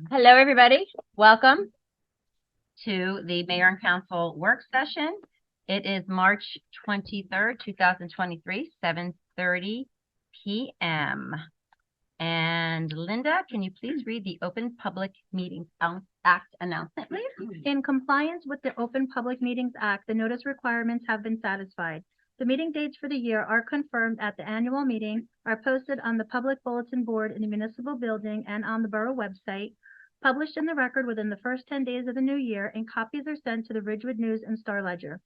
Hello, everybody. Welcome to the Mayor and Council work session. It is March 23rd, 2023, 7:30 p.m. And Linda, can you please read the Open Public Meetings Act announcement, please? In compliance with the Open Public Meetings Act, the notice requirements have been satisfied. The meeting dates for the year are confirmed at the annual meeting, are posted on the public bulletin board in the municipal building and on the borough website, published in the record within the first 10 days of the new year, and copies are sent to the Ridgewood News and Star Ledger.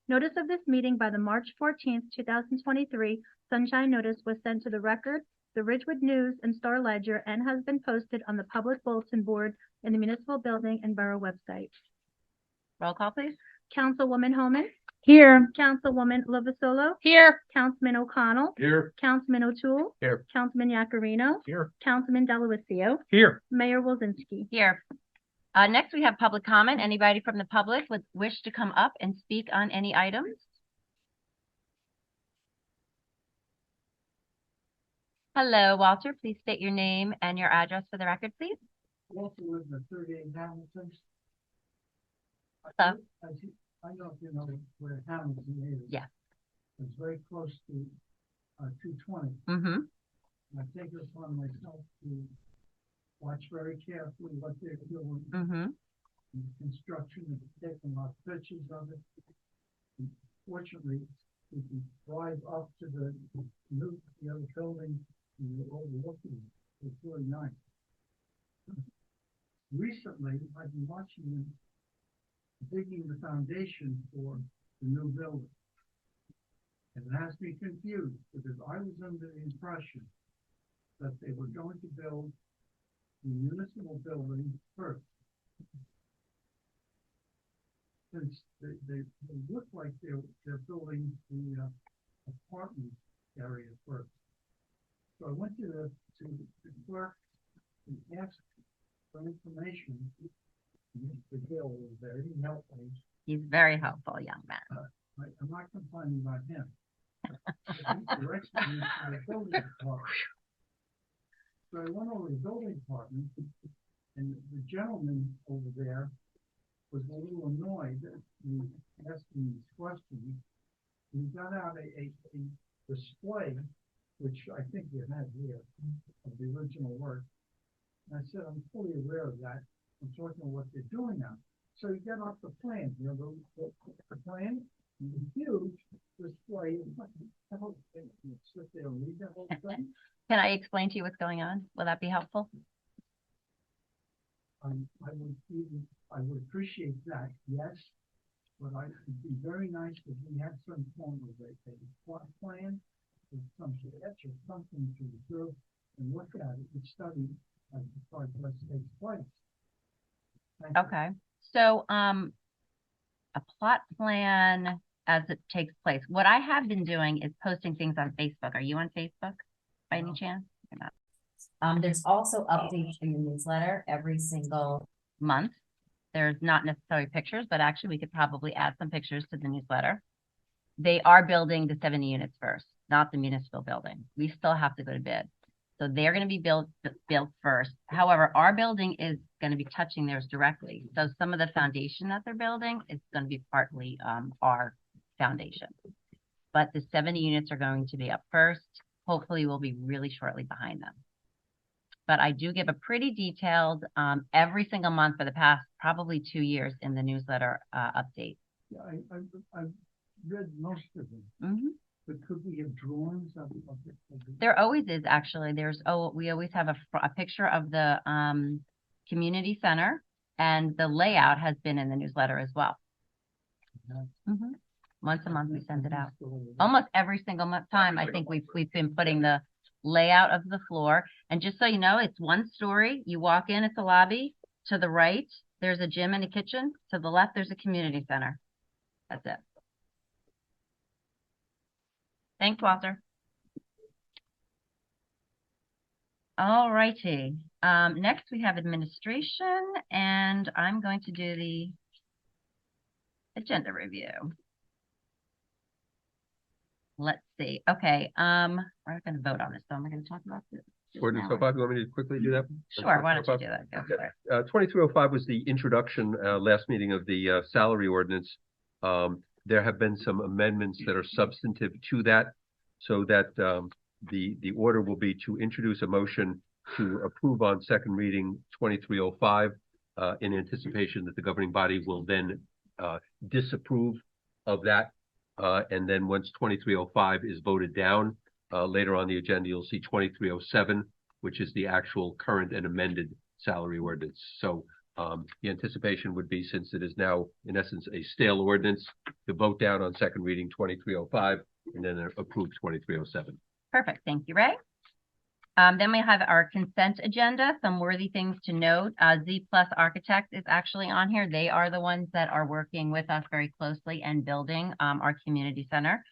Notice of this meeting by the March 14th, 2023 sunshine notice was sent to the record, the Ridgewood News and Star Ledger, and has been posted on the public bulletin board in the municipal building and borough website. Roll call, please. Councilwoman Homan. Here. Councilwoman Lovasolo. Here. Councilman O'Connell. Here. Councilman O'Toole. Here. Councilman Yacarino. Here. Councilman Delavatio. Here. Mayor Wilzinski. Here. Next, we have public comment. Anybody from the public would wish to come up and speak on any items? Hello, Walter. Please state your name and your address for the record, please. Walter lives at 38 Hamilton. Hello. I don't know if you know where Hamilton is. Yeah. It's very close to 220. Mm-hmm. I take it upon myself to watch very carefully what they're doing. Mm-hmm. In construction, and taking a lot of pictures of it. And fortunately, we can drive up to the other building and you're overlooking it. It's really nice. Recently, I've been watching them digging the foundation for the new building. And it has me confused because I was under the impression that they were going to build the municipal building first. Since they look like they're building the apartment area first. So I went to the clerk and asked for information. Mr. Gill was there. He helped me. He's very helpful, young man. I'm not complaining about him. He directed me to the building department. So I went over to the building department, and the gentleman over there was a little annoyed that we asked him these questions. He got out a display, which I think you had here, of the original work. And I said, I'm fully aware of that. I'm talking about what they're doing now. So you get off the plan, you know, the plan, the huge display. The whole thing, you sit there and read the whole thing. Can I explain to you what's going on? Will that be helpful? I would appreciate that, yes. But it'd be very nice if we had some form of a plot plan, or some sketch or something to observe and look at it and study as the progress takes place. Okay. So, a plot plan as it takes place. What I have been doing is posting things on Facebook. Are you on Facebook by any chance? You're not. There's also updates in the newsletter every single month. There's not necessarily pictures, but actually we could probably add some pictures to the newsletter. They are building the 70 units first, not the municipal building. We still have to go to bid. So they're going to be built first. However, our building is going to be touching theirs directly. So some of the foundation that they're building is going to be partly our foundation. But the 70 units are going to be up first. Hopefully we'll be really shortly behind them. But I do give a pretty detailed every single month for the past probably 2 years in the newsletter update. Yeah, I've read most of them. Mm-hmm. But could we have drawings of There always is, actually. We always have a picture of the community center, and the layout has been in the newsletter as well. Mm-hmm. Once a month we send it out. Almost every single time I think we've been putting the layout of the floor. And just so you know, it's one story. You walk in, it's a lobby. To the right, there's a gym and a kitchen. To the left, there's a community center. That's it. Thanks, Walter. All righty. Next we have administration, and I'm going to do the agenda review. Let's see. Okay. We're not going to vote on this, so I'm going to talk about this. Ordinance Now 05, you want me to quickly do that? Sure, why don't you do that? Go for it. 2305 was the introduction, last meeting of the salary ordinance. There have been some amendments that are substantive to that, so that the order will be to introduce a motion to approve on second reading 2305 in anticipation that the governing body will then disapprove of that. And then once 2305 is voted down, later on the agenda, you'll see 2307, which is the actual current and amended salary ordinance. So the anticipation would be, since it is now in essence a stale ordinance, to vote down on second reading 2305 and then approve 2307. Perfect. Thank you, Ray. Then we have our consent agenda, some worthy things to note. Z Plus Architect is actually on here. They are the ones that are working with us very closely and building our community center.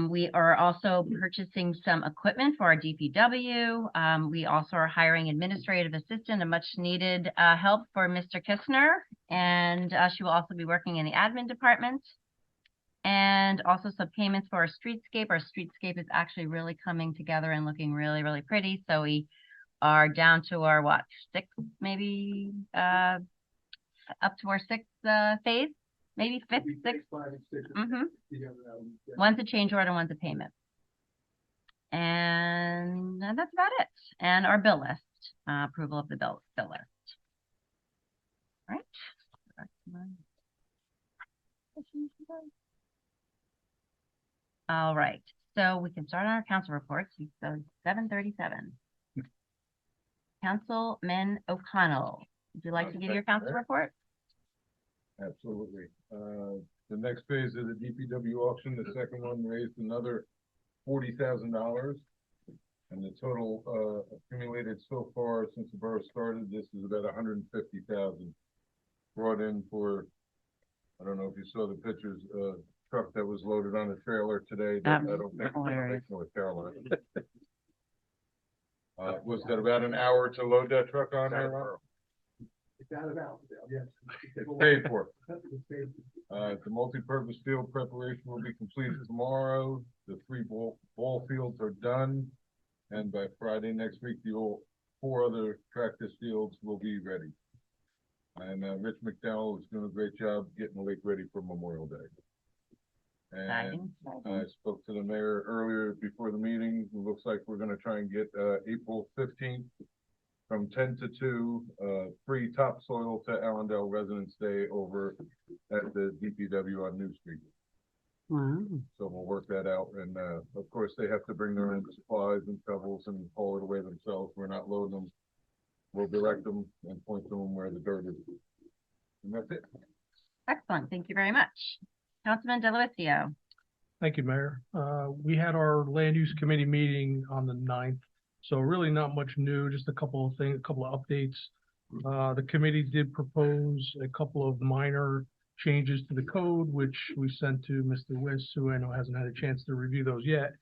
We are also purchasing some equipment for our DPW. We also are hiring administrative assistant, a much needed help for Mr. Kistner. And she will also be working in the admin department. And also some payments for our streetscape. Our streetscape is actually really coming together and looking really, really pretty. So we are down to our, what, sixth, maybe up to our sixth phase, maybe fifth, sixth. One's a change order, one's a payment. And that's about it. And our bill list, approval of the bill list. All right. All right, so we can start on our council reports. So 7:37. Councilman O'Connell, would you like to give your council report? Absolutely. The next phase of the DPW auction, the second one raised another $40,000. And the total accumulated so far since the borough started, this is about 150,000 brought in for, I don't know if you saw the pictures, truck that was loaded on a trailer today that I don't think North Carolina. Was that about an hour to load that truck on there, Ron? It's out of Allendale, yes. It's paid for. The multi-purpose field preparation will be completed tomorrow. The 3 ball fields are done. And by Friday next week, the 4 other practice fields will be ready. And Rich McDowell is doing a great job getting the lake ready for Memorial Day. And I spoke to the mayor earlier before the meeting. It looks like we're going to try and get April 15th from 10 to 2 free topsoil to Allendale Residents Day over at the DPW on New Street. Wow. So we'll work that out. And of course, they have to bring their own supplies and shovels and haul it away themselves. We're not loading them. We'll direct them and point to them where the dirt is. And that's it. Excellent. Thank you very much. Councilman Delavatio. Thank you, Mayor. We had our land use committee meeting on the 9th, so really not much new, just a couple of things, a couple of updates. The committee did propose a couple of minor changes to the code, which we sent to Mr. Wiss, who I know hasn't had a chance to review those yet.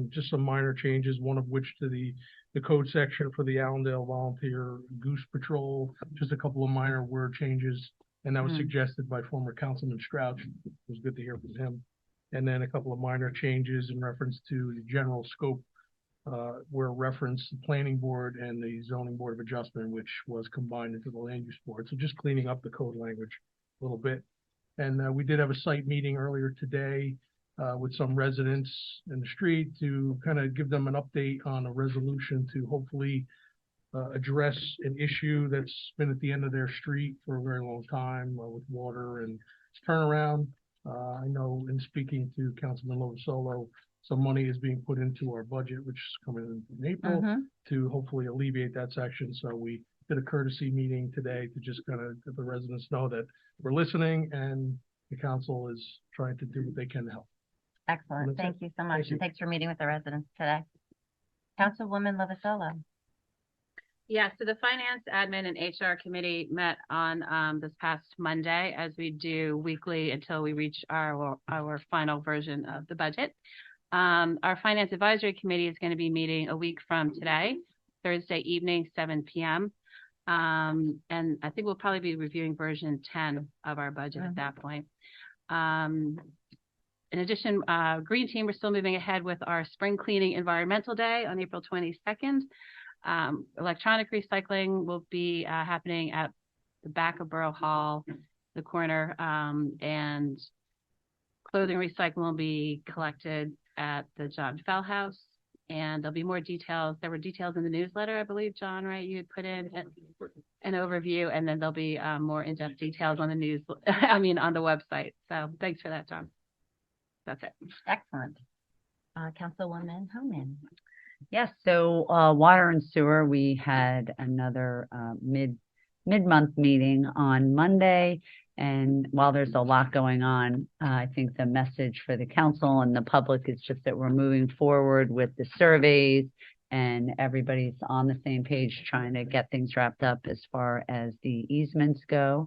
Just some minor changes, one of which to the code section for the Allendale Volunteer Goose Patrol, just a couple of minor word changes. And that was suggested by former Councilman Strouch. It was good to hear from him. And then a couple of minor changes in reference to the general scope, where reference the planning board and the zoning board of adjustment, which was combined into the land use board. So just cleaning up the code language a little bit. And we did have a site meeting earlier today with some residents in the street to kind of give them an update on a resolution to hopefully address an issue that's been at the end of their street for a very long time with water and turnaround. I know in speaking to Councilman Lovasolo, some money is being put into our budget, which is coming in April, to hopefully alleviate that section. So we did a courtesy meeting today to just kind of let the residents know that we're listening and the council is trying to do what they can to help. Excellent. Thank you so much. And thanks for meeting with the residents today. Councilwoman Lovasolo. Yeah, so the Finance, Admin, and HR Committee met on this past Monday, as we do weekly until we reach our final version of the budget. Our Finance Advisory Committee is going to be meeting a week from today, Thursday evening, 7 p.m. And I think we'll probably be reviewing version 10 of our budget at that point. in addition, Green Team, we're still moving ahead with our Spring Cleaning Environmental Day on April 22nd. Electronic recycling will be happening at the back of Borough Hall, the corner, and clothing recycling will be collected at the John Fell House. And there'll be more details. There were details in the newsletter, I believe, John, right? You had put in an overview, and then there'll be more in-depth details on the on the website. So thanks for that, John. That's it. Excellent. Councilwoman Homan. Yes, so water and sewer, we had another mid-month meeting on Monday. And while there's a lot going on, I think the message for the council and the public is just that we're moving forward with the surveys and everybody's on the same page trying to get things wrapped up as far as the easements go.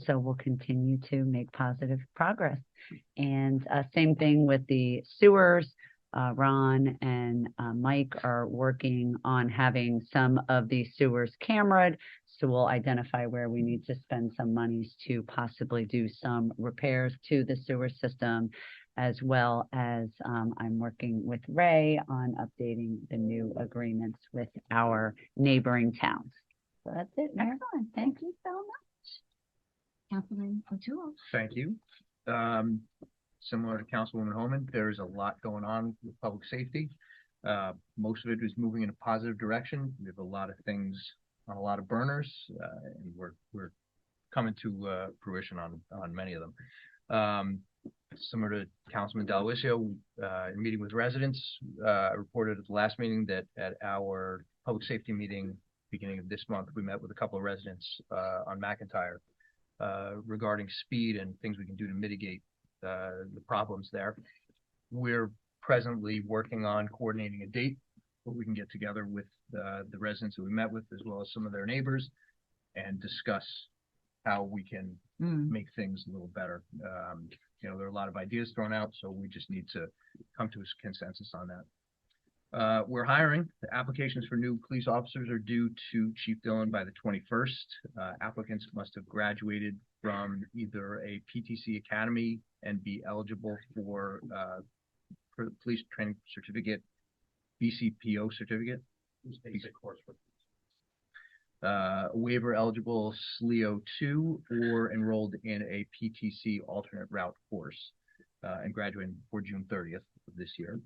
So we'll continue to make positive progress. And same thing with the sewers. Ron and Mike are working on having some of the sewers cameraed. So we'll identify where we need to spend some monies to possibly do some repairs to the sewer system, as well as I'm working with Ray on updating the new agreements with our neighboring towns. So that's it, Mayor. Excellent. Thank you so much. Councilman O'Toole. Thank you. Similar to Councilwoman Homan, there's a lot going on with public safety. Most of it is moving in a positive direction. We have a lot of things on a lot of burners, and we're coming to fruition on many of them. Similar to Councilman Delawisio, in meeting with residents, reported at the last meeting that at our public safety meeting beginning of this month, we met with a couple of residents on McIntyre regarding speed and things we can do to mitigate the problems there. We're presently working on coordinating a date where we can get together with the residents that we met with, as well as some of their neighbors, and discuss how we can make things a little better. There are a lot of ideas thrown out, so we just need to come to a consensus on that. We're hiring. The applications for new police officers are due to Chief Dillon by the 21st. Applicants must have graduated from either a PTC academy and be eligible for the police training certificate, BCPO certificate, waiver eligible SLEO 2, or enrolled in a PTC alternate route course and graduating before June 30th of this year.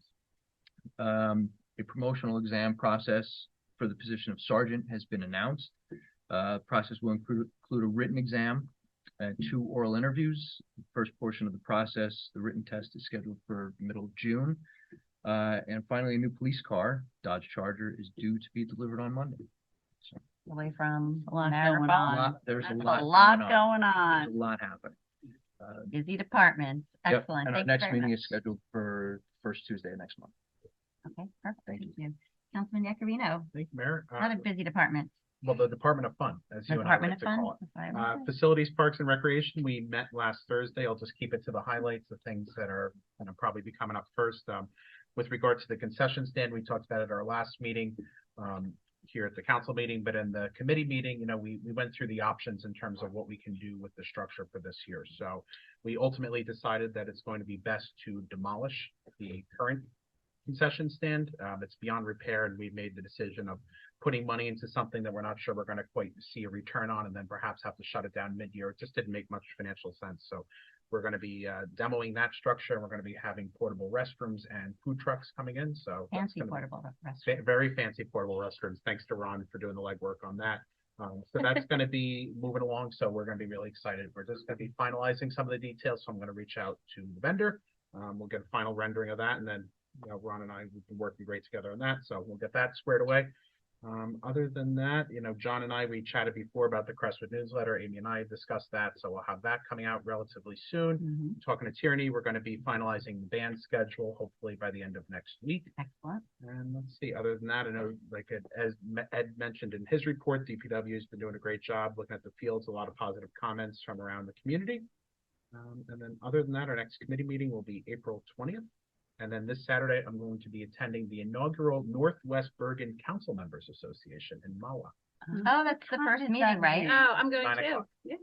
A promotional exam process for the position of sergeant has been announced. The process will include a written exam and 2 oral interviews. The first portion of the process, the written test, is scheduled for middle of June. And finally, a new police car, Dodge Charger, is due to be delivered on Monday. So, Away from A lot Niagara going Falls. on. there's a That's lot going There's on. a lot happening. Busy departments. Yep, Excellent. and our Thank you next very meeting much. is scheduled for first Tuesday of next month. Okay, perfect. Thank you. Councilman Yakarino. Thank you, Mayor. Not a busy department. Well, the Department of Fun, as you and I Department like of to Fun. call it. That's what I wanna say. Facilities, Parks and Recreation, we met last Thursday. I'll just keep it to the highlights, the things that are going to probably be coming up first. With regard to the concession stand, we talked about at our last meeting here at the council meeting, but in the committee meeting, we went through the options in terms of what we can do with the structure for this year. So we ultimately decided that it's going to be best to demolish the current concession stand. It's beyond repair, and we've made the decision of putting money into something that we're not sure we're going to quite see a return on, and then perhaps have to shut it down mid-year. It just didn't make much financial sense. So we're going to be demoing that structure, and we're going to be having portable restrooms and food trucks coming in. So Fancy portable restaurant. very fancy portable restrooms. Thanks to Ron for doing the legwork on that. So that's going to be moving along. So we're going to be really excited. We're just going to be finalizing some of the details. So I'm going to reach out to the vendor. We'll get a final rendering of that, and then Ron and I, we've been working great together on that. So we'll get that squared away. Other than that, John and I, we chatted before about the Crestwood newsletter. Amy and I discussed that, so we'll have that coming out relatively soon. Talking to Tierney, we're going to be finalizing the band schedule, hopefully by the end of next week. Excellent. And let's see, other than that, I know, like as Ed mentioned in his report, DPW has been doing a great job looking at the fields, a lot of positive comments from around the community. And then other than that, our next committee meeting will be April 20th. And then this Saturday, I'm going to be attending the inaugural Northwest Bergen Council Members Association in Mawa. Oh, that's the first meeting, right? Oh, I'm going 9 too. o'clock. Yeah.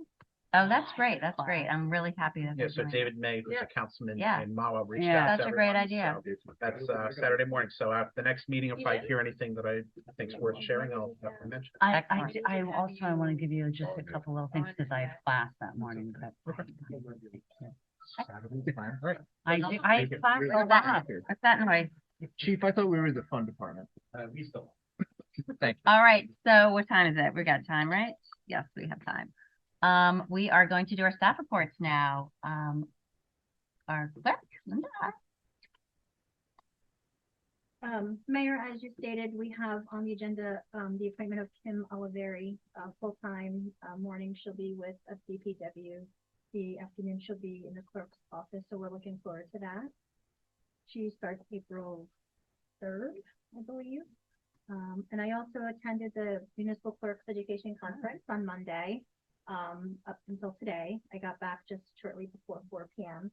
Oh, that's great. That's great. I'm really happy that Yeah, they're so doing David May, who's Yeah. a councilman Yeah. in Mawa, reached Yeah. out to Such a great everyone, idea. so that's, Saturday morning. So at the next meeting, if I hear anything that I think's worth sharing, I'll definitely mention. Excellent. I also want to give you just a couple little things because I have class that morning, but Saturday's fine. All right. I have class a lot. What's that noise? Chief, I thought we were the fun department. We still. Thank you. All right, so what time is it? We got time, right? Yes, we have time. We are going to do our staff reports now. Our clerk, Linda. Mayor, as you stated, we have on the agenda, the appointment of Kim Oliveri, full-time, morning she'll be with a DPW. The afternoon she'll be in the clerk's office, so we're looking forward to that. She starts April 3rd, I believe. And I also attended the Municipal Clerks Education Conference on Monday, up until today. I got back just shortly before 4 p.m.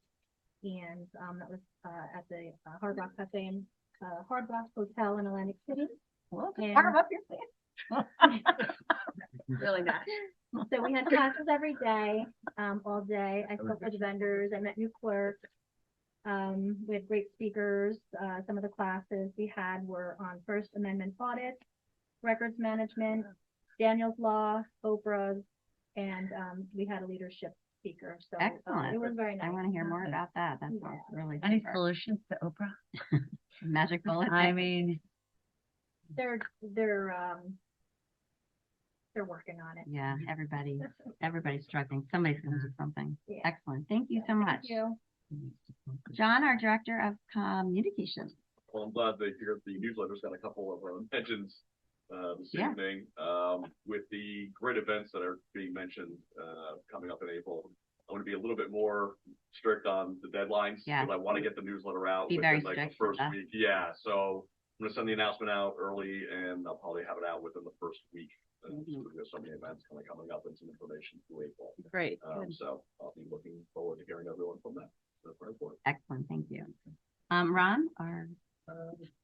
And that was at the Hard Rock Cafe and Hard Rock Hotel in Atlantic City. Well, And- far up your face. Really nice. So we had classes every day, all day. I spoke with vendors. I met new clerks. We had great speakers. Some of the classes we had were on First Amendment audit, records management, Daniel's Law, Oprah's, and we had a leadership speaker. So Excellent. it was very nice. I want to hear more about that. That sounds really any super. solutions to Oprah? Magic bullet. I mean, They're working on it. Yeah, everybody's struggling. Somebody's going to do something. Yeah. Excellent. Thank you so much. Thank you. John, our Director of Communications. Well, I'm glad to hear the newsletter's got a couple of mentions this Yeah. evening. With the great events that are being mentioned coming up in April, I want to be a little bit more strict on the deadlines. Yeah. Because I want to get the newsletter out Be within very like the strict with first that. week. Yeah, so I'm gonna send the announcement out early, and I'll probably have it out within the first week. There's so many events kind of coming up and some information through April. Great. So I'll be looking forward to hearing everyone from that. That's very important. Excellent. Thank you. Ron, our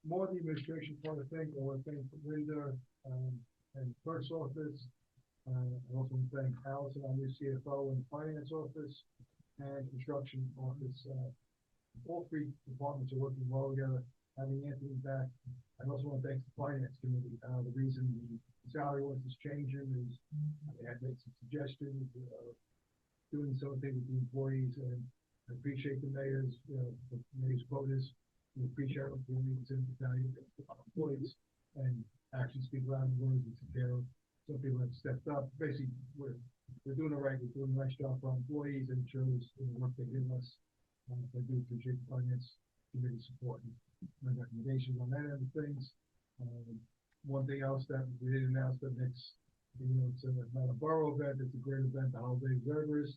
More the administration want to thank, I want to thank Linda, and clerk's office. I also want to thank Allison, our new CFO, and finance office, and construction office. All three departments are working well together. Having Anthony back, I also want to thank the finance committee. The reason the salary ordinance is changing is they had made some suggestions, doing something with the employees, and I appreciate the mayor's, the mayor's quotas. We appreciate what the meetings in the value of employees and actually speak loud and words and take care of. Some people have stepped up. Basically, we're doing it right. We're doing a nice job for our employees, and it shows in the work they give us. I do appreciate the finance committee support and my recommendations on that end of things. One thing else that we didn't announce, but next, it's not a borough event, it's a great event, the Holiday Observers.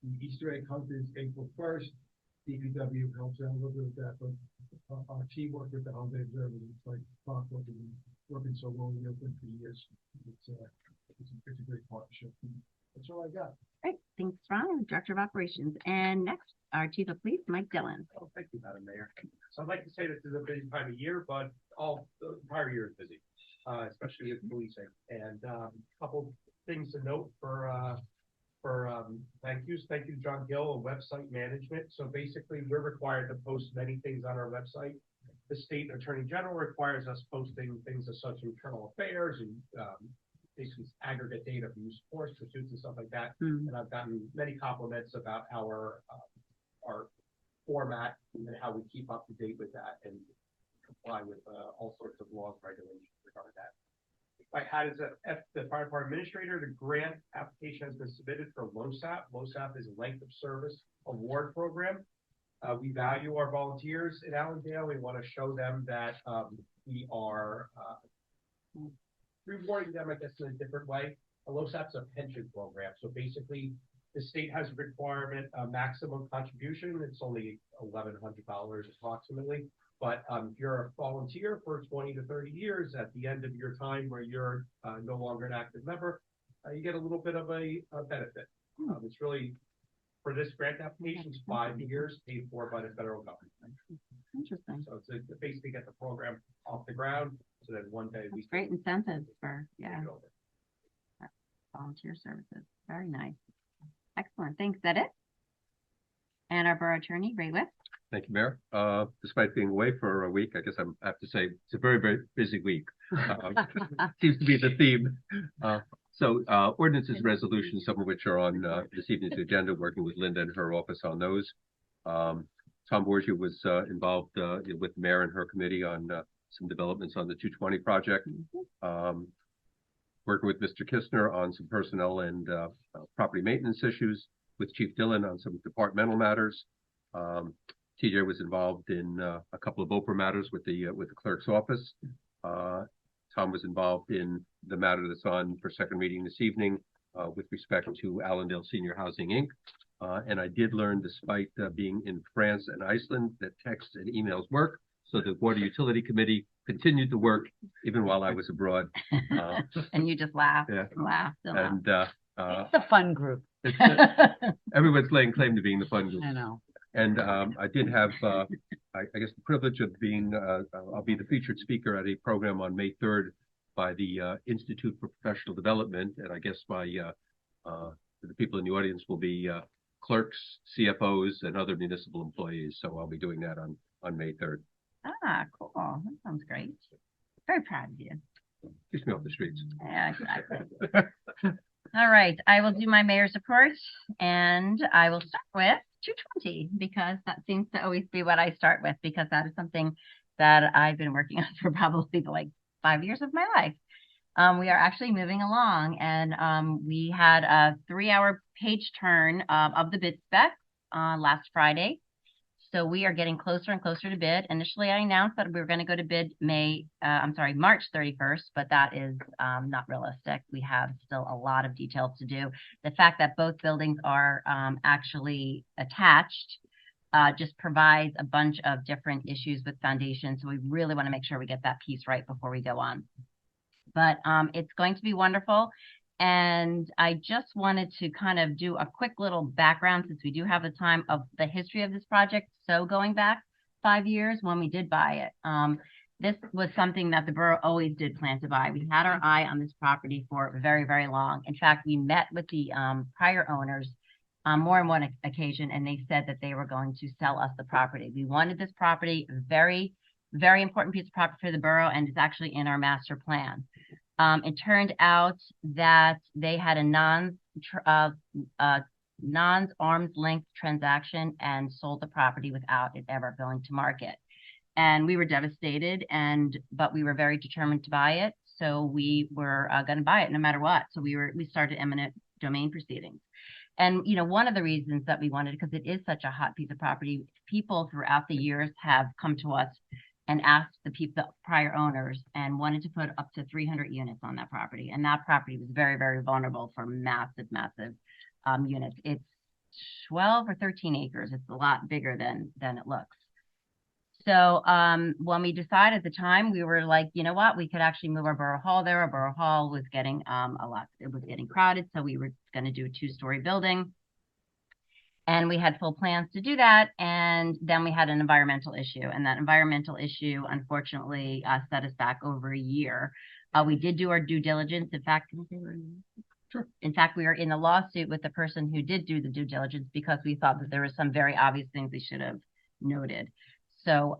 The Easter egg hunt is April 1st. DPW helps out a little bit with that, but our teamwork with the Holiday Observers, it's like clockwork, and working so well, we've been for years. It's a great partnership. That's all I got. Great. Thanks, Ron, Director of Operations. And next, our Chief of Police, Mike Dillon. Oh, thank you, Madam Mayor. So I'd like to say this is a busy time of year, but all the entire year is busy, especially with policing. And a couple things to note for thank yous. Thank you, John Gill, of Website Management. So basically, we're required to post many things on our website. The State Attorney General requires us posting things as such internal affairs and basically aggregate data from use of force pursuits and stuff like that. And I've gotten many compliments about our format and how we keep up to date with that and comply with all sorts of laws and regulations regarding that. I had as the fire department administrator, the grant application has been submitted for LOSAP. LOSAP is a length of service award program. We value our volunteers in Allendale. We want to show them that we are rewarding them, I guess, in a different way. A LOSAP's a pension program. So basically, the state has a requirement, a maximum contribution. It's only $1,100 approximately. But if you're a volunteer for 20 to 30 years, at the end of your time where you're no longer an active member, you get a little bit of a benefit. It's really, for this grant application, it's 5 years paid for by the federal government. Interesting. So it's to basically get the program off the ground so that one day we That's great incentives for, can yeah, take it over. volunteer services. Very nice. Excellent. Excellent. Thanks, is that it? And our borough attorney, Ray Whip. Thank you, Mayor. Despite being away for a week, I guess I have to say it's a very, very busy week. Seems to be the theme. Ordinances and resolutions, some of which are on this evening's agenda, working with Linda and her office on those. Tom Borgia was involved with the mayor and her committee on some developments on the 220 project. Working with Mr. Kistner on some personnel and property maintenance issues, with Chief Dillon on some departmental matters. TJ was involved in a couple of Oprah matters with the clerk's office. Tom was involved in the matter that's on for second reading this evening with respect to Allendale Senior Housing, Inc. And I did learn, despite being in France and Iceland, that texts and emails work. So the Water Utility Committee continued to work even while I was abroad. And you just laughed. Yeah. Laughed. And It's the fun group. everyone's laying claim to being the fun group. I know. And I did have, I guess, the privilege of being, I'll be the featured speaker at a program on May 3rd by the Institute for Professional Development. And I guess the people in the audience will be clerks, CFOs, and other municipal employees. So I'll be doing that on May 3rd. Ah, cool. That sounds great. Very proud of you. Keeps me off the streets. Yeah, exactly. All right, I will do my mayor's report, and I will start with 220 because that seems to always be what I start with, because that is something that I've been working on for probably like 5 years of my life. We are actually moving along, and we had a 3-hour page turn of the bid spec last Friday. So we are getting closer and closer to bid. Initially, I announced that we were going to go to bid March 31st, but that is not realistic. We have still a lot of details to do. The fact that both buildings are actually attached just provides a bunch of different issues with foundations. So we really want to make sure we get that piece right before we go on. But it's going to be wonderful. And I just wanted to kind of do a quick little background, since we do have the time, of the history of this project. So going back 5 years when we did buy it, this was something that the borough always did plan to buy. We had our eye on this property for very, very long. In fact, we met with the prior owners on more than one occasion, and they said that they were going to sell us the property. We wanted this property, very, very important piece of property for the borough, and it's actually in our master plan. It turned out that they had a non-arm's length transaction and sold the property without it ever going to market. And we were devastated, but we were very determined to buy it. So we were going to buy it no matter what. So we started eminent domain proceedings. And, you know, one of the reasons that we wanted, because it is such a hot piece of property, people throughout the years have come to us and asked the prior owners and wanted to put up to 300 units on that property. And that property was very, very vulnerable for massive, massive units. It's 12 or 13 acres. It's a lot bigger than it looks. So when we decided at the time, we were like, you know what, we could actually move our borough hall there. Our borough hall was getting it was getting crowded. So we were going to do a 2-story building. And we had full plans to do that. And then we had an environmental issue. And that environmental issue, unfortunately, set us back over a year. We did do our due diligence. In fact, in fact, we are in a lawsuit with the person who did do the due diligence because we thought that there were some very obvious things we should have noted. So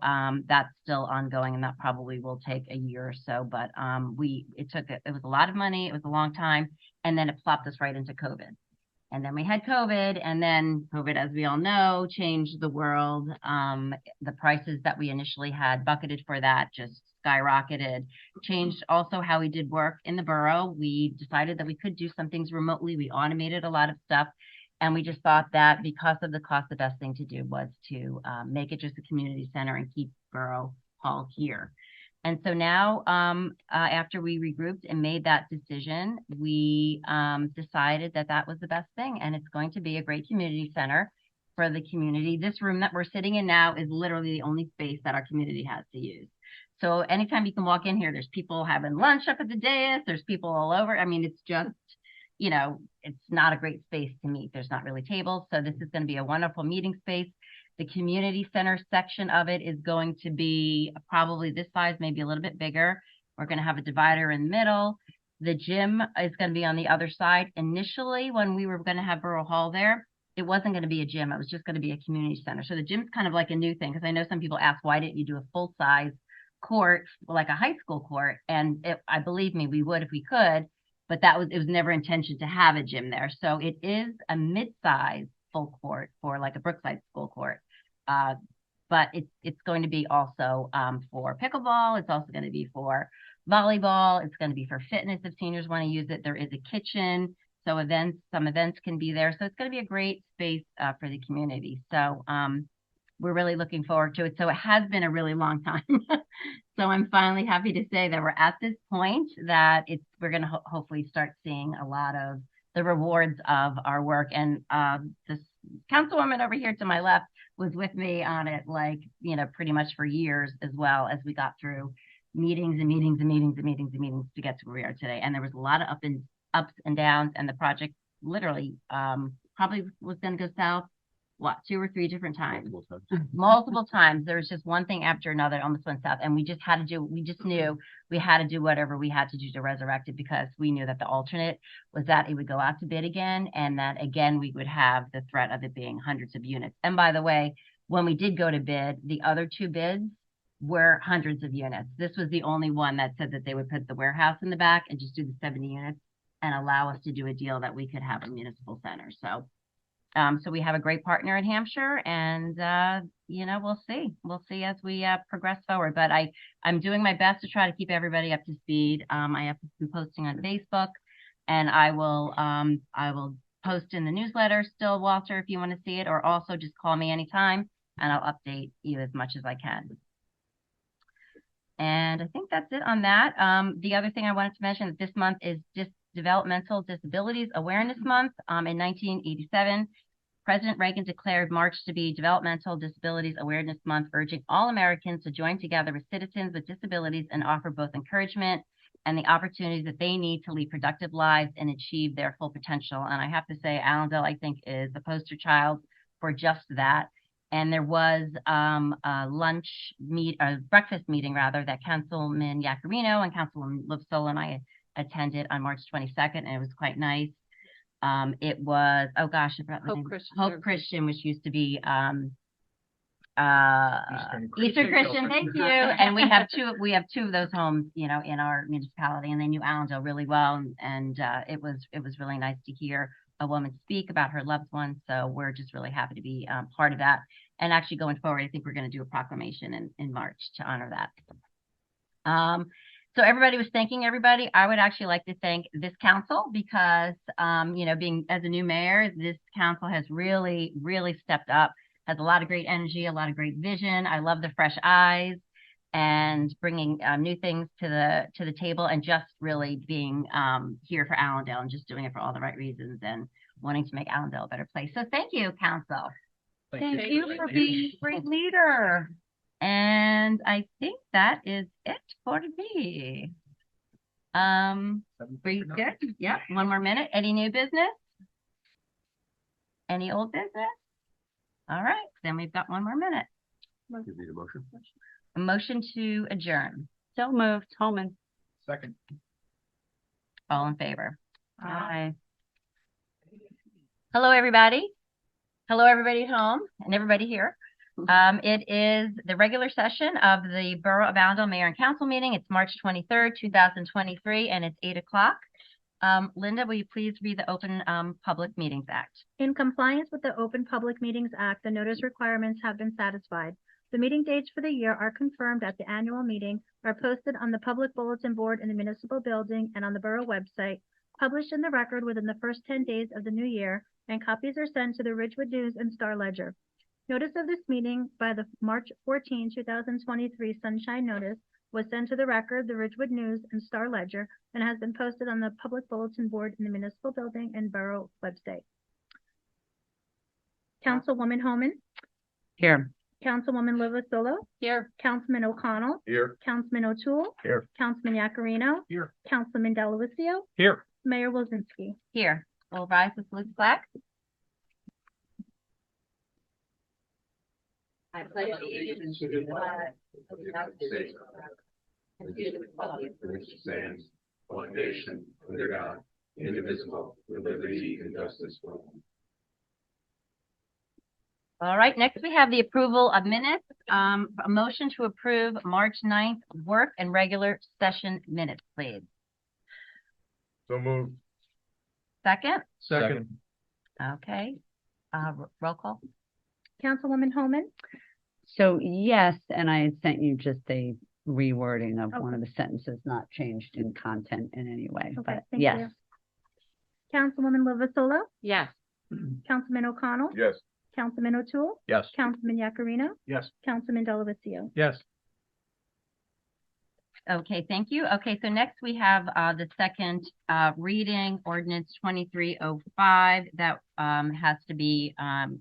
that's still ongoing, and that probably will take a year or so. But it was a lot of money. It was a long time. And then it plopped us right into COVID. And then we had COVID, and then COVID, as we all know, changed the world. The prices that we initially had bucketed for that just skyrocketed. Changed also how we did work in the borough. We decided that we could do some things remotely. We automated a lot of stuff. And we just thought that because of the cost, the best thing to do was to make it just a community center and keep Borough Hall here. And so now, after we regrouped and made that decision, we decided that that was the best thing. And it's going to be a great community center for the community. This room that we're sitting in now is literally the only space that our community has to use. So anytime you can walk in here, there's people having lunch up at the dais. There's people all over. I mean, it's just, you know, it's not a great space to meet. There's not really tables. So this is going to be a wonderful meeting space. The community center section of it is going to be probably this size, maybe a little bit bigger. We're going to have a divider in the middle. The gym is going to be on the other side. Initially, when we were going to have Borough Hall there, it wasn't going to be a gym. It was just going to be a community center. So the gym's kind of like a new thing, because I know some people ask, why didn't you do a full size court, like a high school court? And I believe me, we would if we could, but it was never intention to have a gym there. So it is a mid-size full court for like a Brookside school court. But it's going to be also for pickleball. It's also going to be for volleyball. It's going to be for fitness if seniors want to use it. There is a kitchen, so some events can be there. So it's going to be a great space for the community. So we're really looking forward to it. So it has been a really long time. So I'm finally happy to say that we're at this point that we're going to hopefully start seeing a lot of the rewards of our work. And this councilwoman over here to my left was with me on it, like, pretty much for years as well, as we got through meetings and meetings and meetings and meetings and meetings to get to where we are today. And there was a lot of ups and downs, and the project literally probably was going to go south, 2 or 3 different times. Multiple times. There was just one thing after another, almost went south, and we just knew we had to do whatever we had to do to resurrect it, because we knew that the alternate was that it would go out to bid again, and that again we would have the threat of it being hundreds of units. And by the way, when we did go to bid, the other 2 bids were hundreds of units. This was the only one that said that they would put the warehouse in the back and just do the 70 units and allow us to do a deal that we could have a municipal center. So we have a great partner in Hampshire, and we'll see as we progress forward. But I'm doing my best to try to keep everybody up to speed. I have been posting on Facebook, and I will post in the newsletter still, Walter, if you want to see it, or also just call me anytime and I'll update you as much as I can. And I think that's it on that. The other thing I wanted to mention that this month is just Developmental Disabilities Awareness Month. In 1987, President Reagan declared March to be Developmental Disabilities Awareness Month, urging all Americans to join together with citizens with disabilities and offer both encouragement and the opportunities that they need to lead productive lives and achieve their full potential. And I have to say, Allendale, I think, is the poster child for just that. And there was a breakfast meeting rather, that Councilman Yacarino and Councilwoman Livesol and I attended on March 22nd, and it was quite nice. It was, oh gosh, I forgot the name. Hope Christian, which used to be Eastern Christian. Thank you. And we have 2 of those homes, in our municipality, and they knew Allendale really well, and it was really nice to hear a woman speak about her loved one. So we're just really happy to be part of that. And actually going forward, I think we're going to do a proclamation in March to honor that. So everybody was thanking everybody. I would actually like to thank this council because, being as a new mayor, this council has really, really stepped up, has a lot of great energy, a lot of great vision. I love the fresh eyes and bringing new things to the table, and just really being here for Allendale and just doing it for all the right reasons and wanting to make Allendale a better place. So thank you, council. Thank you for being a great leader. And I think that is it for me. Pretty good. Yeah, 1 more minute. Any new business? Any old business? All right, then we've got 1 more minute. You need a motion? A motion to adjourn. So moved. Holman. Second. All in favor? Aye. Hello, everybody. Hello, everybody at home and everybody here. It is the regular session of the Borough of Allendale Mayor and Council meeting. It's March 23rd, 2023, and it's 8 o'clock. Linda, will you please read the Open Public Meetings Act? In compliance with the Open Public Meetings Act, the notice requirements have been satisfied. The meeting dates for the year are confirmed at the annual meeting, are posted on the public bulletin board in the municipal building and on the borough website, published in the record within the first 10 days of the new year, and copies are sent to the Ridgewood News and Star Ledger. Notice of this meeting by the March 14, 2023 Sunshine Notice was sent to the record, the Ridgewood News and Star Ledger, and has been posted on the public bulletin board in the municipal building and borough website. Councilwoman Homan. Here. Councilwoman Livasolo. Here. Councilman O'Connell. Here. Councilman O'Toole. Here. Councilman Yacarino. Here. Councilman Delavatio. Here. Mayor Wilzinski. Here. We'll rise with salute flag. I pledge allegiance to the flag of the United States and to the republic for which it stands, one nation, under God, indivisible, with liberty and justice for all. All right, next we have the approval of minutes. A motion to approve March 9th work and regular session minutes, please. So moved. Second? Second. Okay. Roll call? Councilwoman Homan, So yes, and I had sent you just a rewording of one Okay. of the sentences, not changed in content in any way, Okay, but thank yes. you. Councilwoman Lovasolo, Yes. Councilman O'Connell, Yes. Councilman O'Toole, Yes. Councilman Yakarino, Yes. Councilman Delavatio. Yes. Okay, thank you. Okay, so next we have the second reading, ordinance 2305, that has to be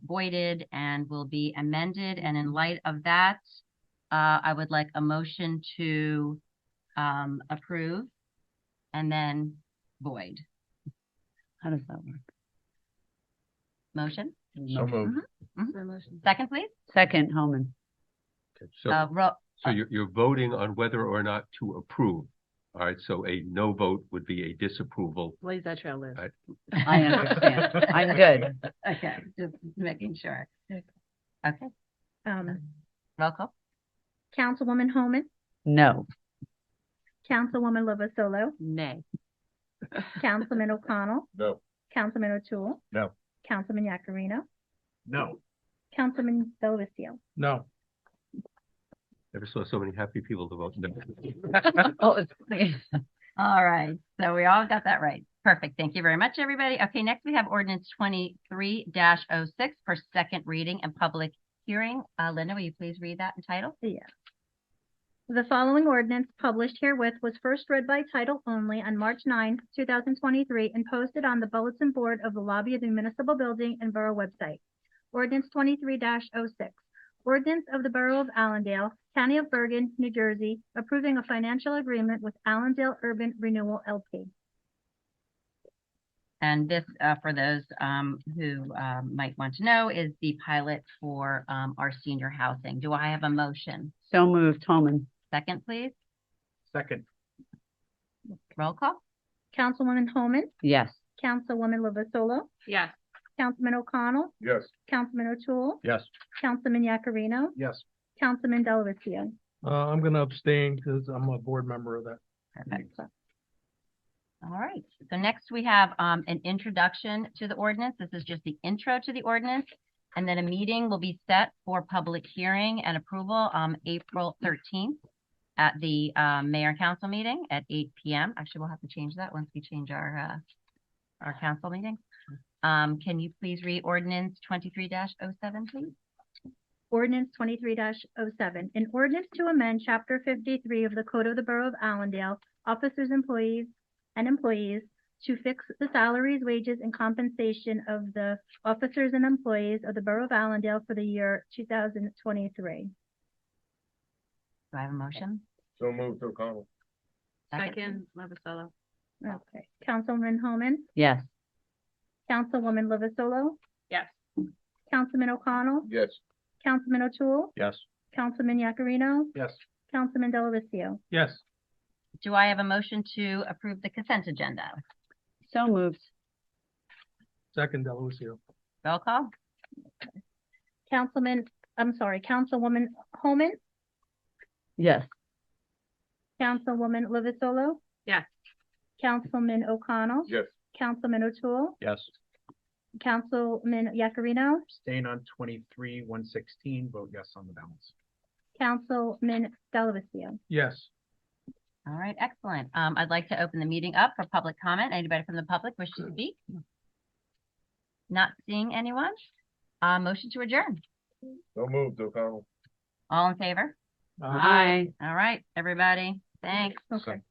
voided and will be amended. And in light of that, I would like a motion to approve and then void. How does that work? Motion? So moved. Second, please? Second, Holman. Okay, so, So you're voting on whether or not to approve. All right, so a no vote would be a disapproval. Blaze that trail, Liz. Right. I understand. I'm good. Okay, just making sure. Okay, roll call? Councilwoman Homan, No. Councilwoman Lovasolo, Nay. Councilman O'Connell, No. Councilman O'Toole. No. Councilman Yakarino, No. Councilman Delavatio. No. Never saw so many happy people to vote no. Oh, All right, so we all got that right. Perfect. Thank you very much, everybody. Okay, next we have ordinance 23-06 for second reading and public hearing. Linda, will you please read that in title? Yes. The following ordinance published herewith was first read by title only on March 9, 2023, and posted on the bulletin board of the lobby of the municipal building and borough website. Ordinance 23-06. Ordinance of the Borough of Allendale, County of Bergen, New Jersey, approving a financial agreement with Allendale Urban Renewal LP. And this, for those who might want to know, is the pilot for our senior housing. Do I have a motion? so moved, Holman. Second, please. Second. Roll call? Councilwoman Homan, Yes. Councilwoman Lovasolo, Yes. Councilman O'Connell, Yes. Councilman O'Toole, Yes. Councilman Yakarino, Yes. Councilman Delavatio. I'm gonna abstain because I'm a board member of that. Perfect. All right, so next we have an introduction to the ordinance. This is just the intro to the ordinance. And then a meeting will be set for public hearing and approval April 13th at the mayor and council meeting at 8 p.m. Actually, we'll have to change that once we change our council meeting. Can you please read ordinance 23-07, please? Ordinance 23-07, an ordinance to amend chapter 53 of the Code of the Borough of Allendale, officers, employees, to fix the salaries, wages, and compensation of the officers and employees of the Borough of Allendale for the year 2023. Do I have a motion? So moved, O'Connell. Second, Lovasolo. Okay. Councilman Homan, Yes. Councilwoman Lovasolo, Yes. Councilman O'Connell, Yes. Councilman O'Toole, Yes. Councilman Yakarino, Yes. Councilman Delavatio. Yes. Do I have a motion to approve the consent agenda? So moved. Second, Delavatio. Roll call? Councilwoman Homan, Yes. Councilwoman Lovasolo, Yes. Councilman O'Connell, Yes. Councilman O'Toole, Yes. Councilman Yakarino, Abstain on 23-116, vote yes on the balance. Councilman Delavatio. Yes. All right, excellent. I'd like to open the meeting up for public comment. Anybody from the public wish to speak? Not seeing anyone? Motion to adjourn. So moved, O'Connell. All in favor? Aye. All right, everybody. Thanks. Okay.